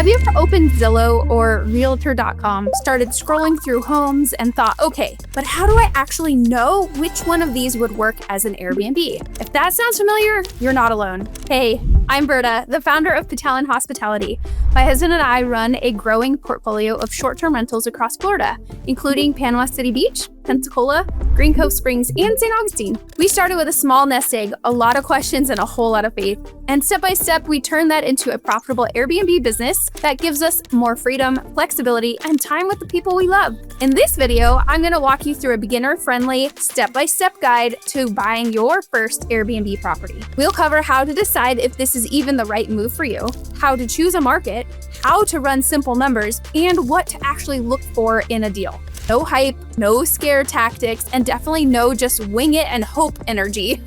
Have you ever opened Zillow or Realtor.com, started scrolling through homes and thought, okay, but how do I actually know which one of these would work as an Airbnb? If that sounds familiar, you're not alone. Hey, I'm Berta, the founder of Patalan Hospitality. My husband and I run a growing portfolio of short-term rentals across Florida, including Panama City Beach, Pensacola, Cove Springs, and St. Augustine. We started with a small nest egg, a lot of questions, and a whole lot of faith. And step by step, we turned that into a profitable Airbnb business that gives us more freedom, flexibility, and time with the people we love. In this video, I'm going to walk you through a beginner-friendly, step-by-step guide to buying your first Airbnb property. We'll cover how to decide if this is even the right move for you, how to choose a market, how to run simple numbers, and what to actually look for in a deal. No hype, no scare tactics, and definitely no just wing it and hope energy.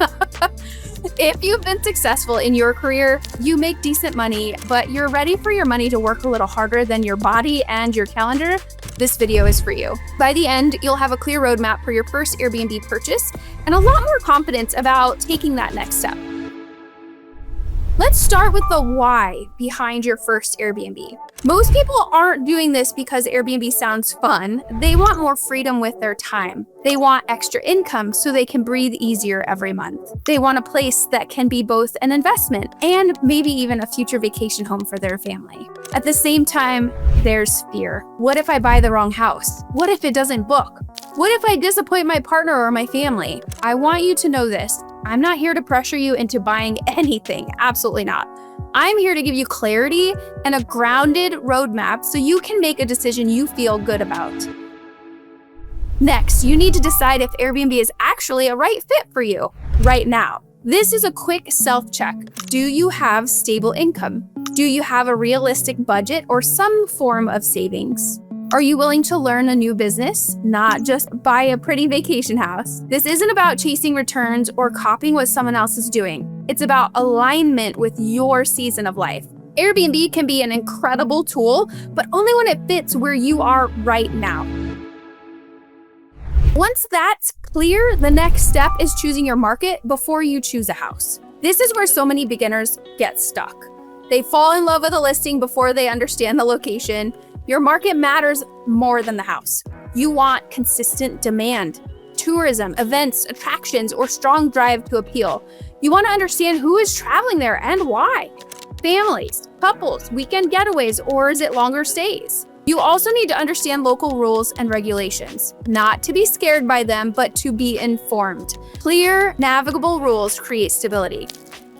If you've been successful in your career, you make decent money, but you're ready for your money to work a little harder than your body and your calendar, this video is for you. By the end, you'll have a clear roadmap for your first Airbnb purchase and a lot more confidence about taking that next step. Let's start with the why behind your first Airbnb. Most people aren't doing this because Airbnb sounds fun. They want more freedom with their time. They want extra income so they can breathe easier every month. They want a place that can be both an investment and maybe even a future vacation home for their family. At the same time, there's fear. What if I buy the wrong house? What if it doesn't book? What if I disappoint my partner or my family? I want you to know this. I'm not here to pressure you into buying anything. Absolutely not. I'm here to give you clarity and a grounded roadmap so you can make a decision you feel good about. Next, you need to decide if Airbnb is actually a right fit for you right now. This is a quick self-check. Do you have stable income? Do you have a realistic budget or some form of savings? Are you willing to learn a new business, not just buy a pretty vacation house? This isn't about chasing returns or copying what someone else is doing. It's about alignment with your season of life. Airbnb can be an incredible tool, but only when it fits where you are right now. Once that's clear, the next step is choosing your market before you choose a house. This is where so many beginners get stuck. They fall in love with a listing before they understand the location. Your market matters more than the house. You want consistent demand, tourism, events, attractions, or strong drive to appeal. You want to understand who is traveling there and why. Families, couples, weekend getaways, or is it longer stays? You also need to understand local rules and regulations, not to be scared by them, but to be informed. Clear, navigable rules create stability.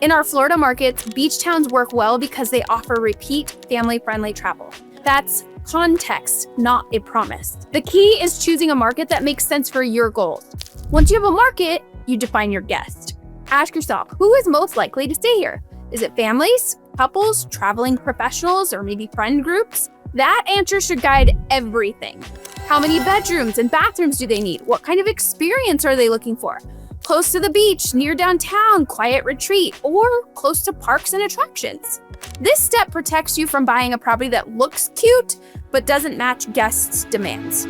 In our Florida markets, beach towns work well because they offer repeat, family-friendly travel. That's context, not a promise. The key is choosing a market that makes sense for your goals. Once you have a market, you define your guest. Ask yourself, who is most likely to stay here? Is it families, couples, traveling professionals, or maybe friend groups? That answer should guide everything. How many bedrooms and bathrooms do they need? What kind of experience are they looking for? Close to the beach, near downtown, quiet retreat, or close to parks and attractions. This step protects you from buying a property that looks cute but doesn't match guests' demands.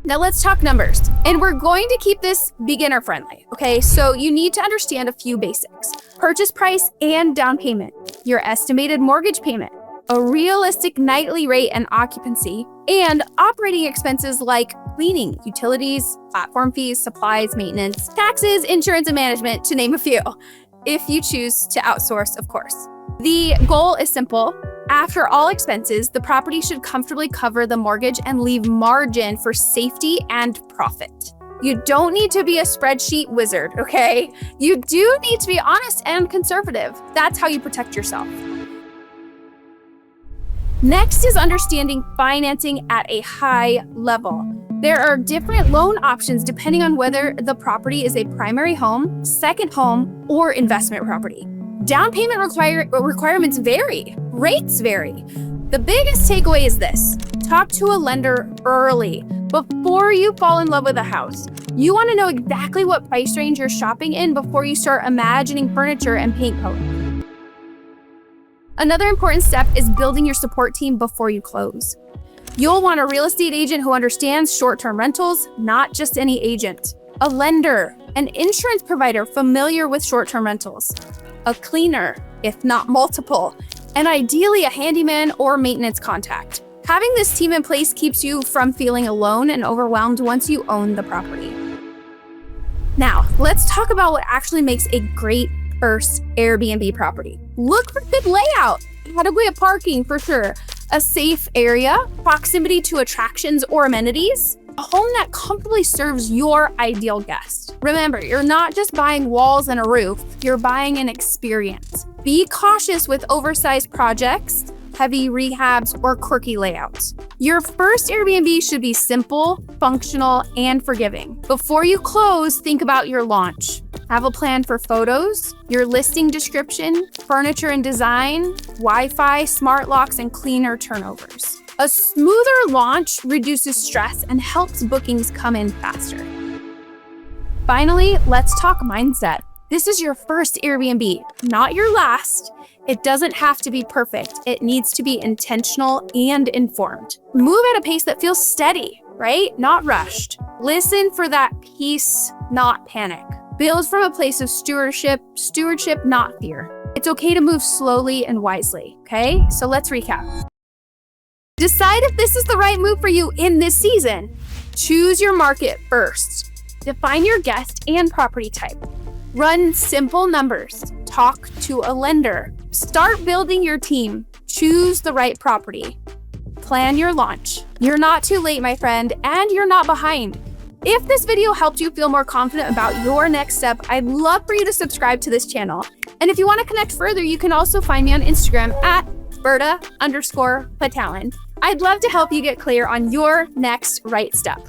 Now let's talk numbers. And we're going to keep this beginner friendly, okay? So you need to understand a few basics. Purchase price and down payment, your estimated mortgage payment, a realistic nightly rate and occupancy, and operating expenses like cleaning, utilities, platform fees, supplies, maintenance, taxes, insurance, and management, to name a few, if you choose to outsource, of course. The goal is simple. After all expenses, the property should comfortably cover the mortgage and leave margin for safety and profit. You don't need to be a spreadsheet wizard, okay? You do need to be honest and conservative. That's how you protect yourself. Next is understanding financing at a high level. There are different loan options depending on whether the property is a primary home, second home, or investment property. Down payment requirements vary. Rates vary. The biggest takeaway is this: talk to a lender early, before you fall in love with a house. You want to know exactly what price range you're shopping in before you start imagining furniture and paint color. Another important step is building your support team before you close. You'll want a real estate agent who understands short-term rentals, not just any agent. A lender, an insurance provider familiar with short-term rentals, a cleaner, if not multiple, and ideally a handyman or maintenance contact. Having this team in place keeps you from feeling alone and overwhelmed once you own the property. Now, let's talk about what actually makes a great first Airbnb property. Look for good layout, adequate parking for sure, a safe area, proximity to attractions or amenities, a home that comfortably serves your ideal guest. Remember, you're not just buying walls and a roof, you're buying an experience. Be cautious with oversized projects, heavy rehabs, or quirky layouts. Your first Airbnb should be simple, functional, and forgiving. Before you close, think about your launch. Have a plan for photos, your listing description, furniture and design, Wi-Fi, smart locks, and cleaner turnovers. A smoother launch reduces stress and helps bookings come in faster. Finally, let's talk mindset. This is your first Airbnb, not your last. It doesn't have to be perfect. It needs to be intentional and informed. Move at a pace that feels steady, right? Not rushed. Listen for that peace, not panic. Build from a place of stewardship, not fear. It's okay to move slowly and wisely, okay? So let's recap. Decide if this is the right move for you in this season. Choose your market first. Define your guest and property type. Run simple numbers. Talk to a lender. Start building your team. Choose the right property. Plan your launch. You're not too late, my friend, and you're not behind. If this video helped you feel more confident about your next step, I'd love for you to subscribe to this channel. And if you want to connect further, you can also find me on Instagram at Berta_Patalan. I'd love to help you get clear on your next right step.